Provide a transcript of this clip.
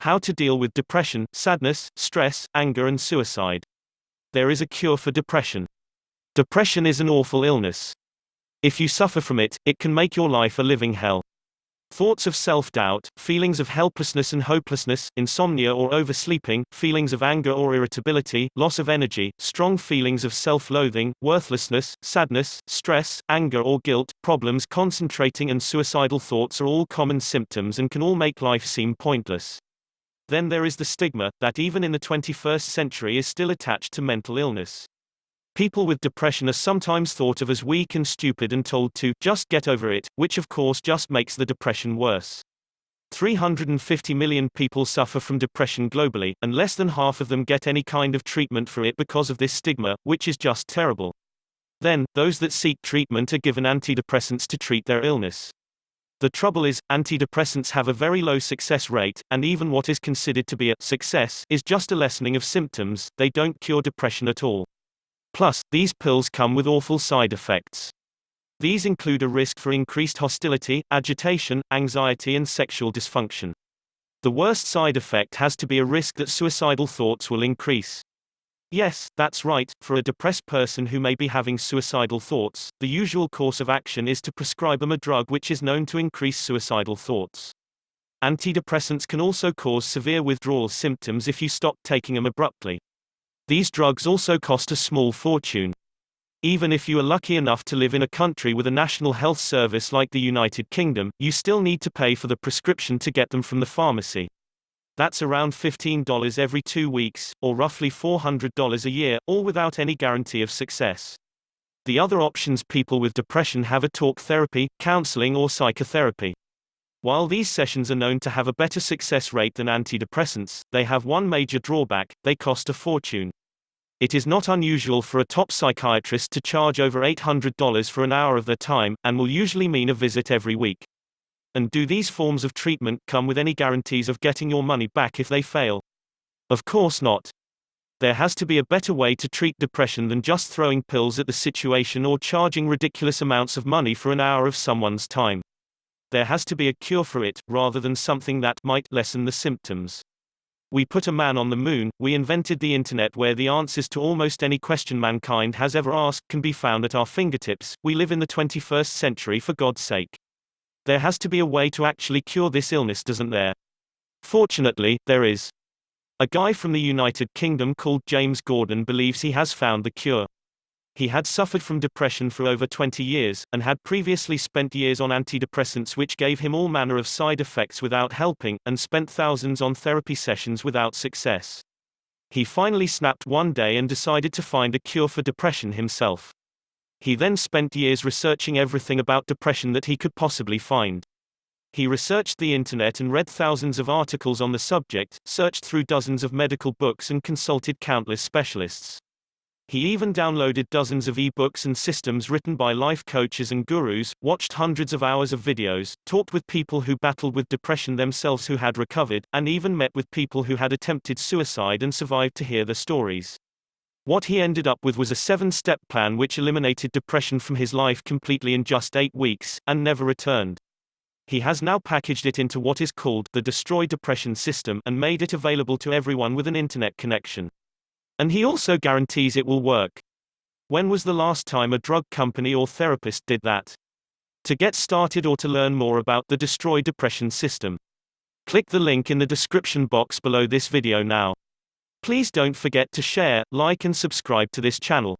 How to deal with depression, sadness, stress, anger and suicide. There is a cure for depression. Depression is an awful illness. If you suffer from it, it can make your life a living hell. Thoughts of self-doubt, feelings of helplessness and hopelessness, insomnia or oversleeping, feelings of anger or irritability, loss of energy, strong feelings of self-loathing, worthlessness, sadness, stress, anger or guilt, problems concentrating and suicidal thoughts are all common symptoms and can all make life seem pointless. Then there is the stigma, that even in the 21st century is still attached to mental illness. People with depression are sometimes thought of as weak and stupid and told to just get over it, which of course just makes the depression worse. 350 million people suffer from depression globally, and less than half of them get any kind of treatment for it because of this stigma, which is just terrible. Then, those that seek treatment are given antidepressants to treat their illness. The trouble is, antidepressants have a very low success rate, and even what is considered to be a success is just a lessening of symptoms, they don't cure depression at all. Plus, these pills come with awful side effects. These include a risk for increased hostility, agitation, anxiety and sexual dysfunction. The worst side effect has to be a risk that suicidal thoughts will increase. Yes, that's right, for a depressed person who may be having suicidal thoughts, the usual course of action is to prescribe them a drug which is known to increase suicidal thoughts. Antidepressants can also cause severe withdrawal symptoms if you stop taking them abruptly. These drugs also cost a small fortune. Even if you are lucky enough to live in a country with a national health service like the United Kingdom, you still need to pay for the prescription to get them from the pharmacy. That's around $15 every 2 weeks, or roughly $400 a year, all without any guarantee of success. The other options people with depression have are talk therapy, counseling or psychotherapy. While these sessions are known to have a better success rate than antidepressants, they have one major drawback: they cost a fortune. It is not unusual for a top psychiatrist to charge over $800 for an hour of their time, and will usually mean a visit every week. And do these forms of treatment come with any guarantees of getting your money back if they fail? Of course not. There has to be a better way to treat depression than just throwing pills at the situation or charging ridiculous amounts of money for an hour of someone's time. There has to be a cure for it, rather than something that might lessen the symptoms. We put a man on the moon, we invented the internet where the answers to almost any question mankind has ever asked can be found at our fingertips. We live in the 21st century, for God's sake. There has to be a way to actually cure this illness, doesn't there? Fortunately, there is. A guy from the United Kingdom called James Gordon believes he has found the cure. He had suffered from depression for over 20 years, and had previously spent years on antidepressants which gave him all manner of side effects without helping, and spent thousands on therapy sessions without success. He finally snapped one day and decided to find a cure for depression himself. He then spent years researching everything about depression that he could possibly find. He researched the internet and read thousands of articles on the subject, searched through dozens of medical books and consulted countless specialists. He even downloaded dozens of e-books and systems written by life coaches and gurus, watched hundreds of hours of videos, talked with people who battled with depression themselves who had recovered, and even met with people who had attempted suicide and survived to hear their stories. What he ended up with was a 7-step plan which eliminated depression from his life completely in just 8 weeks, and never returned. He has now packaged it into what is called the Destroy Depression System and made it available to everyone with an internet connection. And he also guarantees it will work. When was the last time a drug company or therapist did that? To get started or to learn more about the Destroy Depression System, click the link in the description box below this video now. Please don't forget to share, like and subscribe to this channel.